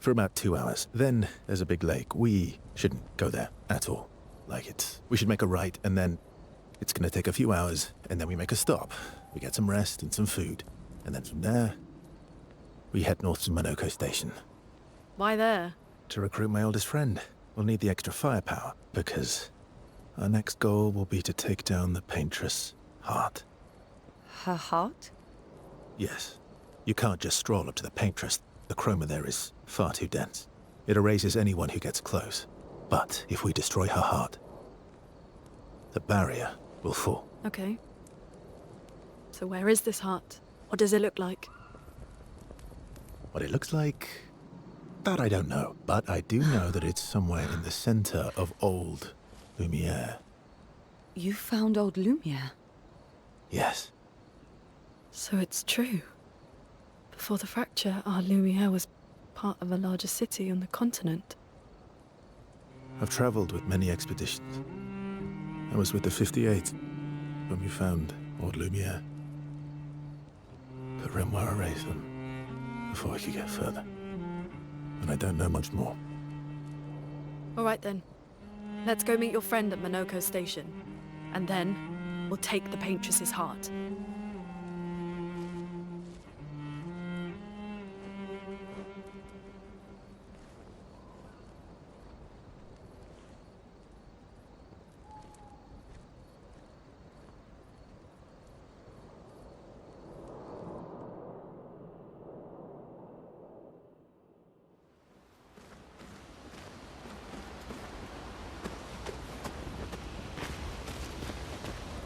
for about 2 hours. Then there's a big lake. We shouldn't go there at all. We should make a right, and then it's gonna take a few hours, and then we make a stop. We get some rest and some food, and then from there, we head north to Monoko Station. Why there? To recruit my oldest friend. We'll need the extra firepower, because our next goal will be to take down the paintress' heart. Her heart? Yes. You can't just stroll up to the paintress. The chroma there is far too dense. It erases anyone who gets close. But if we destroy her heart, the barrier will fall. Okay. So where is this heart? What does it look like? What it looks like, that I don't know. But I do know that it's somewhere in the center of old Lumiere. You found old Lumiere? Yes. So it's true. Before the fracture, our Lumiere was part of a larger city on the continent. I've traveled with many expeditions. I was with the 58th when we found old Lumiere. But Renoir erased them before I could get further. And I don't know much more. All right then. Let's go meet your friend at Monoko Station. And then, we'll take the paintress's heart.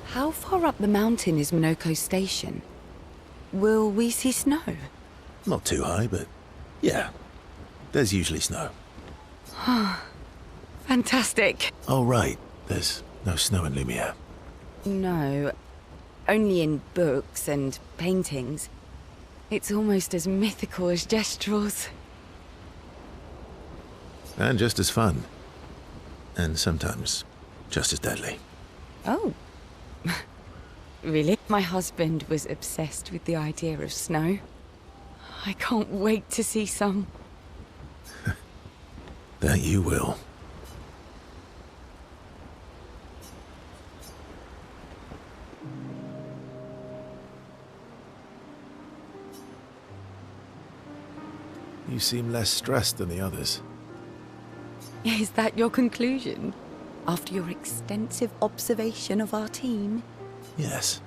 How far up the mountain is Monoko Station? Will we see snow? Not too high, but yeah. There's usually snow. Fantastic. Oh, right. There's no snow in Lumiere. No, only in books and paintings. It's almost as mythical as Gestrels. And just as fun. And sometimes just as deadly. Oh. Really? My husband was obsessed with the idea of snow. I can't wait to see some. That you will. You seem less stressed than the others. Is that your conclusion? After your extensive observation of our team? Yes.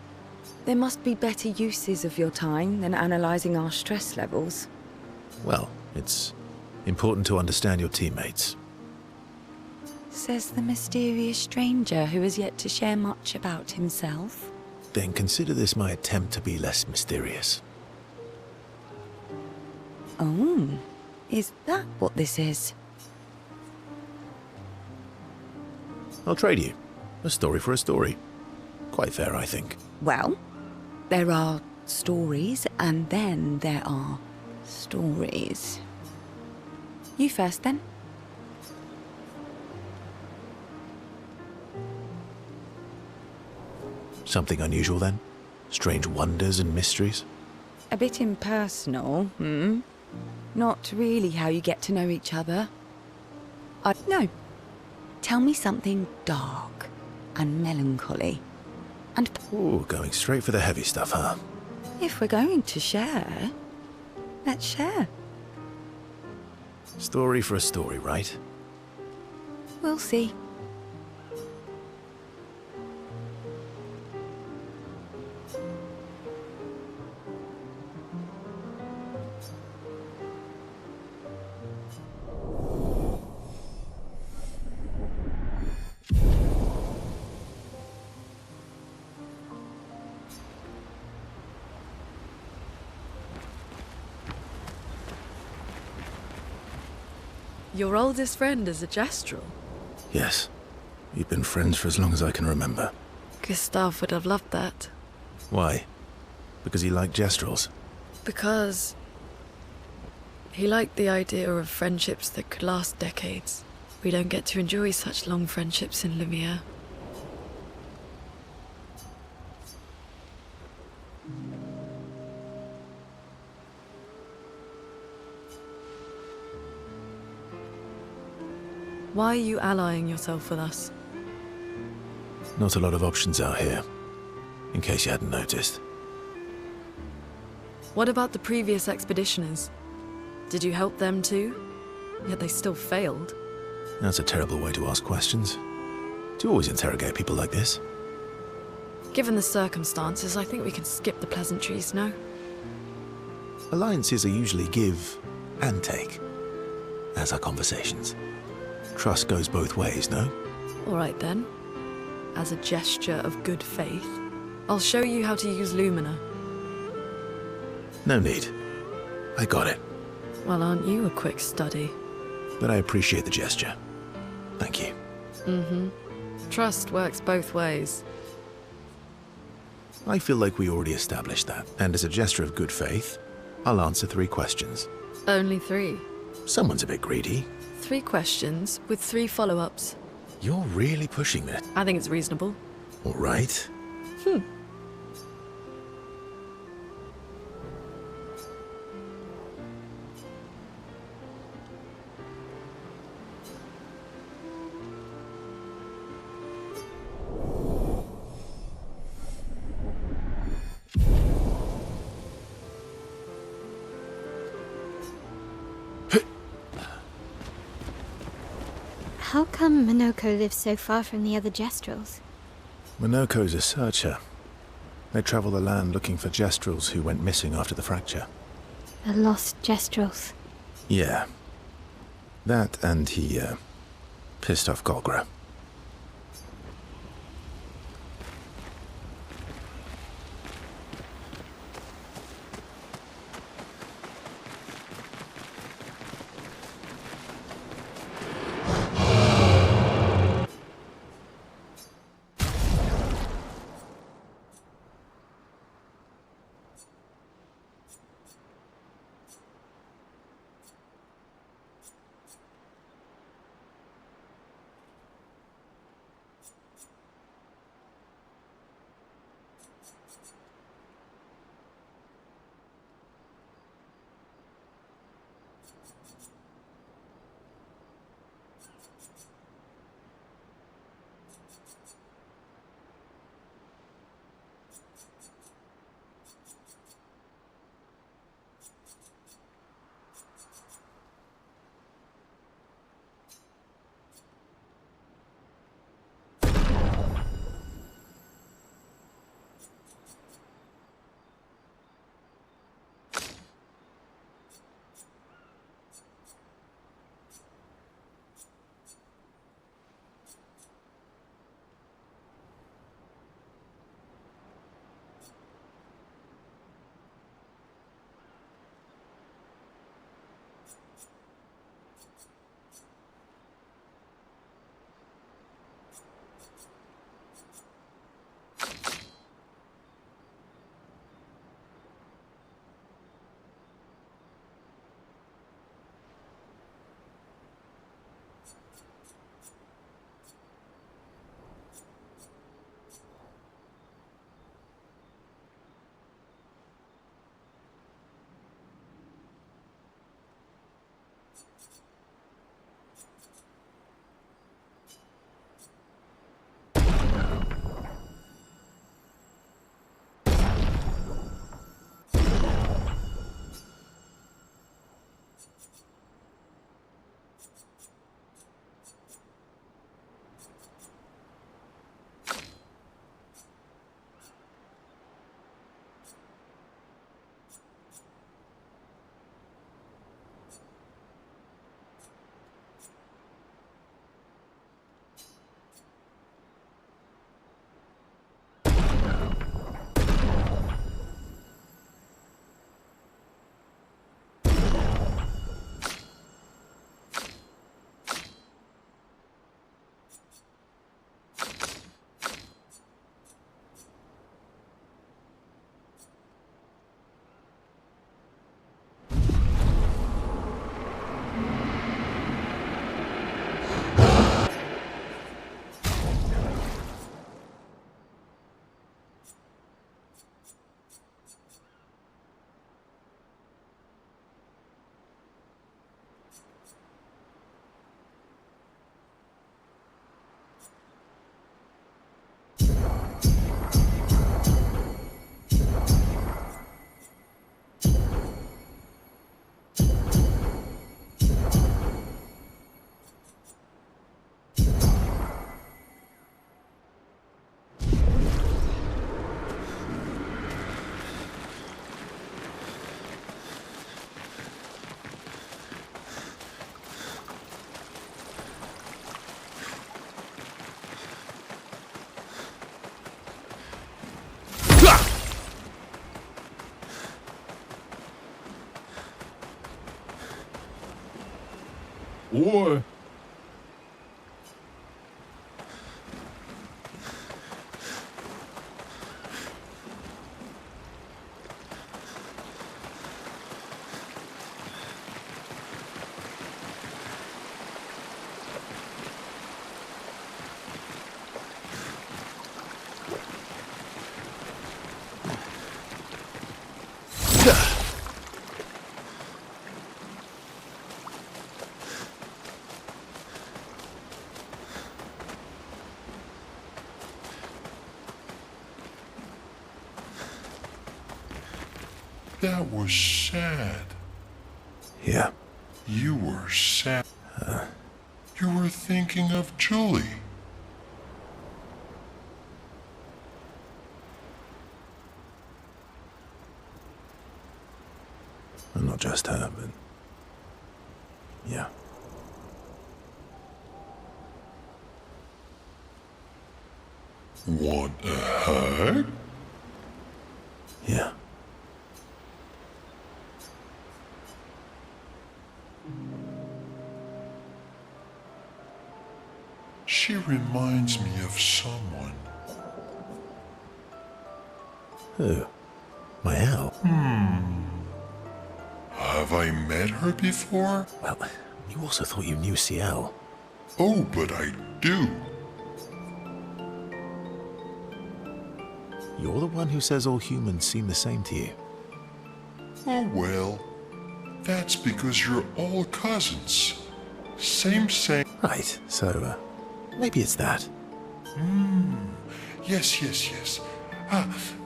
There must be better uses of your time than analysing our stress levels. Well, it's important to understand your teammates. Says the mysterious stranger who has yet to share much about himself. Then consider this my attempt to be less mysterious. Oh, is that what this is? I'll trade you. A story for a story. Quite fair, I think. Well, there are stories, and then there are stories. You first, then. Something unusual, then? Strange wonders and mysteries? A bit impersonal, Not really how you get to know each other. No. Tell me something dark and melancholy. And Ooh, going straight for the heavy stuff, huh? if we're going to share, let's share. Story for a story, right? We'll see. Your oldest friend is a Gestrel. Yes. We've been friends for as long as I can remember. Gustav would have loved that. Why? Because he liked Gestrels? Because he liked the idea of friendships that could last decades. We don't get to enjoy such long friendships in Lumiere. Why are you allying yourself with us? Not a lot of options out here, in case you hadn't noticed. What about the previous expeditioners? Did you help them too? Yet they still failed. That's a terrible way to ask questions. Do you always interrogate people like this? Given the circumstances, I think we can skip the pleasantries, no? Alliances are usually give and take, as are conversations. Trust goes both ways, no? All right then. As a gesture of good faith, I'll show you how to use Lumina. No need. I got it. Well, aren't you a quick study? But I appreciate the gesture. Thank you. Trust works both ways. I feel like we already established that, and as a gesture of good faith, I'll answer 3 questions. Only 3. Someone's a bit greedy. 3 questions with 3 follow-ups. You're really pushing it. I think it's reasonable. All right. How come Minoko lives so far from the other Gestrels? Minoko's a searcher. They travel the land looking for Gestrels who went missing after the fracture. The lost Gestrels. Yeah. That and he, pissed off Golgra. Or that was sad. Yeah. You were sad. You were thinking of Julie. And not just her, but... yeah. Want a hug? Yeah. She reminds me of someone. Who? My Al? Have I met her before? Well, you also thought you knew CL. Oh, but I do. You're the one who says all humans seem the same to you. Oh well, that's because you're all cousins. Same. Right, so, maybe it's that. Yes.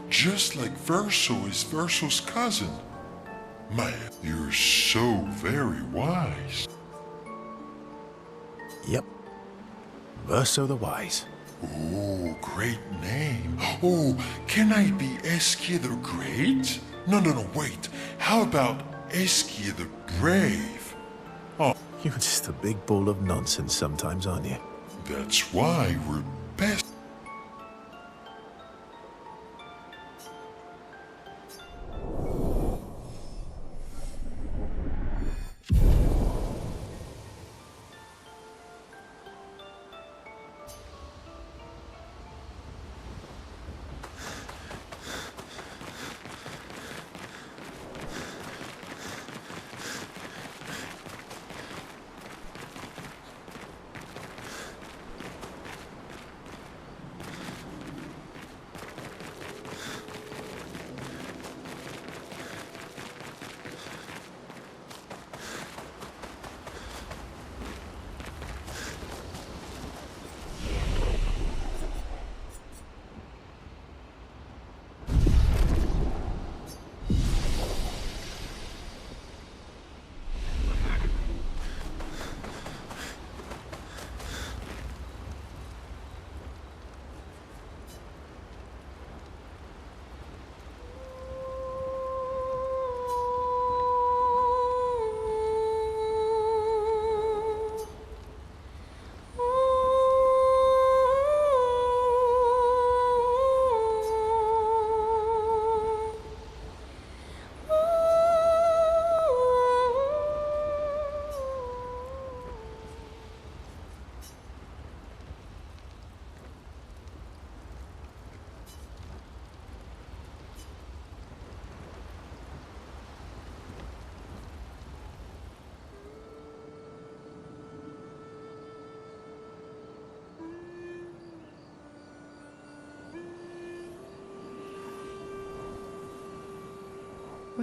Just like Verso is Verso's cousin. Man, you're so very wise. Yep. Verso the Wise. Oh, great name. Oh, can I be Eskia the Great? No, wait. How about Eskia the Brave? Oh, You're just a big ball of nonsense sometimes, aren't you? that's why we're best.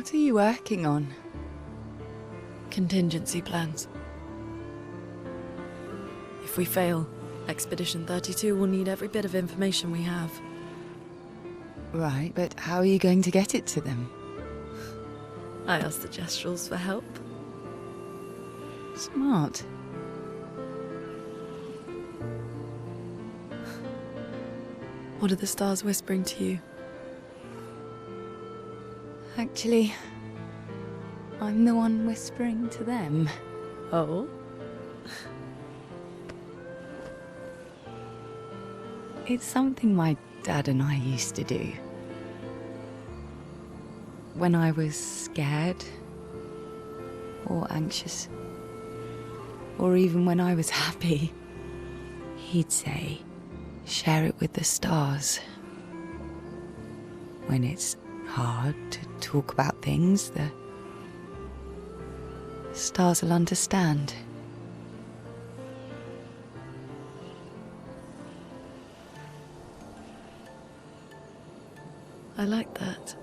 What are you working on? Contingency plans. If we fail, Expedition 32 will need every bit of information we have. Right, but how are you going to get it to them? I asked the Gestrals for help. Smart. What are the stars whispering to you? Actually, I'm the one whispering to them. Oh? It's something my dad and I used to do. When I was scared or anxious. or even when I was happy. He'd say, share it with the stars. When it's hard to talk about things, the stars will understand. I like that.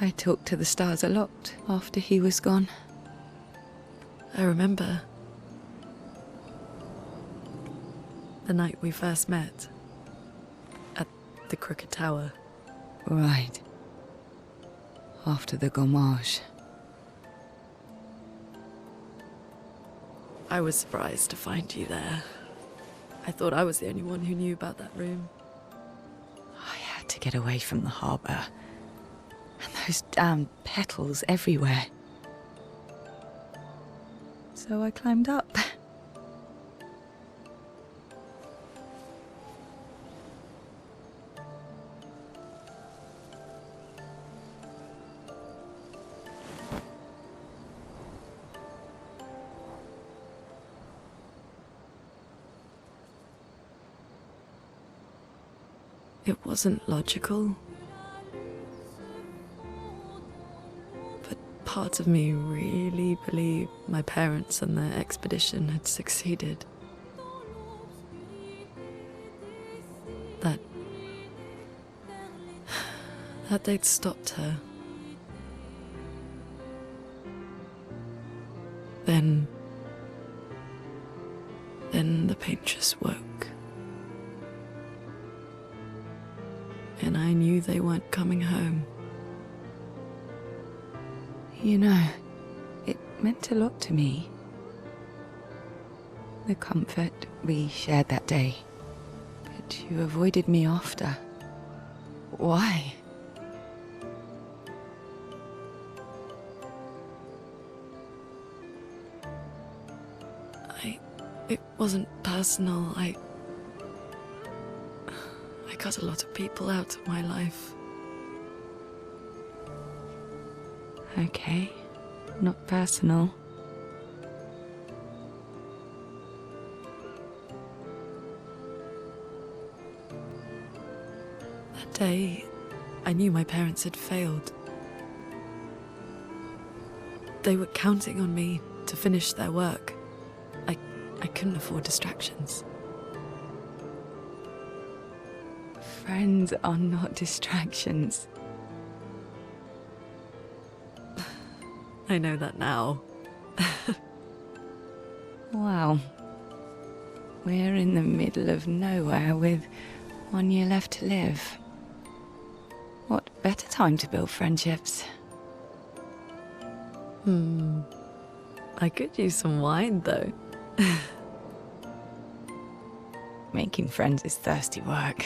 I talked to the stars a lot after he was gone. I remember the night we first met at the Crooked Tower. Right. After the gommage. I was surprised to find you there. I thought I was the only one who knew about that room. I had to get away from the harbour. And those damn petals everywhere. So I climbed up. It wasn't logical. But part of me really believed my parents and their expedition had succeeded. That they'd stopped her. Then the paint just woke. And I knew they weren't coming home. You know, it meant a lot to me. The comfort we shared that day. But you avoided me after. Why? It wasn't personal. I cut a lot of people out of my life. Okay, not personal. That day, I knew my parents had failed. They were counting on me to finish their work. I couldn't afford distractions. Friends are not distractions. I know that now. Wow. We're in the middle of nowhere with 1 year left to live. What better time to build friendships? I could use some wine, though. Making friends is thirsty work.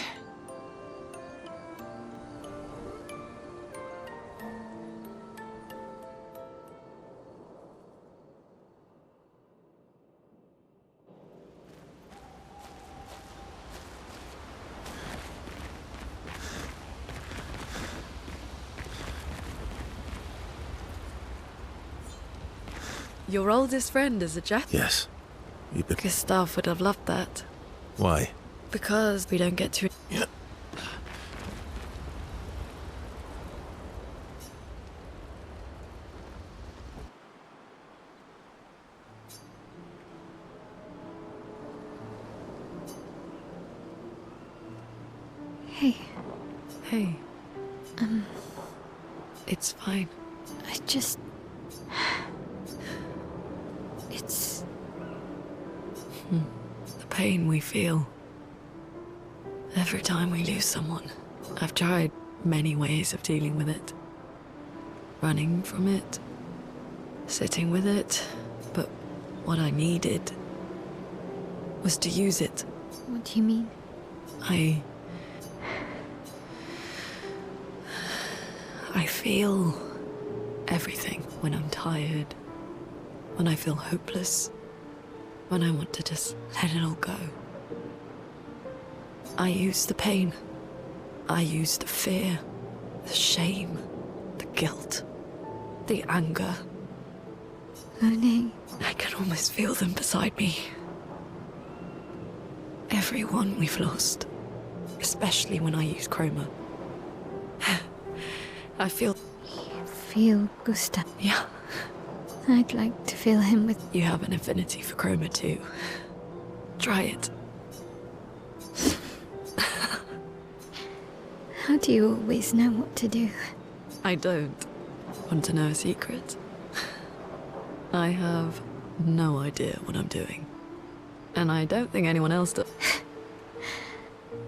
Your oldest friend is a Jack? Yes. Gustav would have loved that. Why? Because we don't get to... Yeah. Hey, Hey. It's fine. It's... The pain we feel every time we lose someone. I've tried many ways of dealing with it. Running from it, sitting with it, but what I needed was to use it. What do you mean? I feel everything when I'm tired, when I feel hopeless, when I want to just let it all go. I use the pain. I use the fear, the shame, the guilt, the anger. Oh no. I can almost feel them beside me. Everyone we've lost, especially when I use chroma. I feel... Feel Gustav. Yeah, I'd like to feel him with... you have an affinity for chroma too. Try it. How do you always know what to do? I don't. Want to know a secret? I have no idea what I'm doing. And I don't think anyone else does.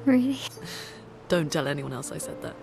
Really? Don't tell anyone else I said that.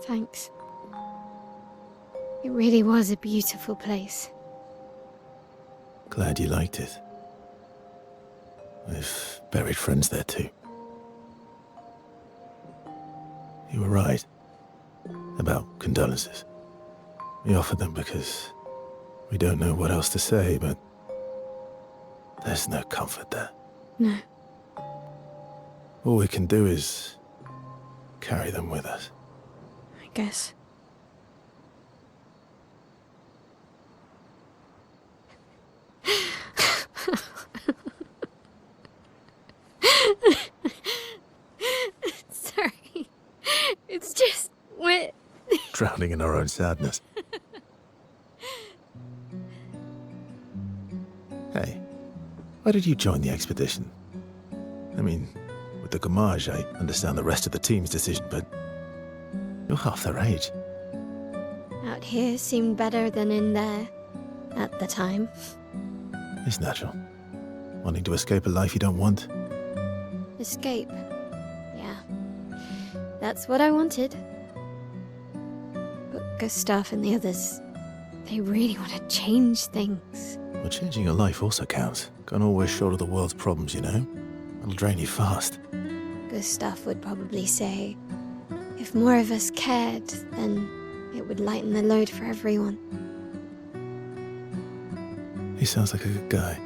Thanks. It really was a beautiful place. Glad you liked it. We've buried friends there too. You were right about condolences. We offered them because we don't know what else to say, but there's no comfort there. No. All we can do is carry them with us. I guess. Sorry. It's just wet. Drowning in our own sadness. Hey, why did you join the expedition? I mean, with the Gommage, I understand the rest of the team's decision, but you're half their age. Out here seemed better than in there. At the time. It's natural. Wanting to escape a life you don't want. Escape. Yeah. That's what I wanted. But Gustav and the others, they really want to change things. Well, changing your life also counts. Can't always shoulder the world's problems, you know? It'll drain you fast. Gustav would probably say, if more of us cared, then it would lighten the load for everyone. He sounds like a good guy.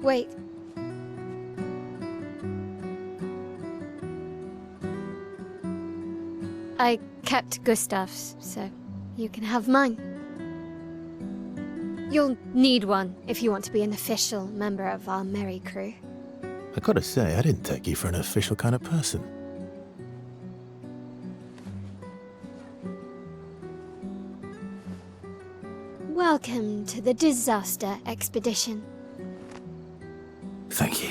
Wait. I kept Gustav's, so you can have mine. You'll need one if you want to be an official member of our merry crew. I gotta say, I didn't take you for an official kind of person. Welcome to the disaster expedition. Thank you.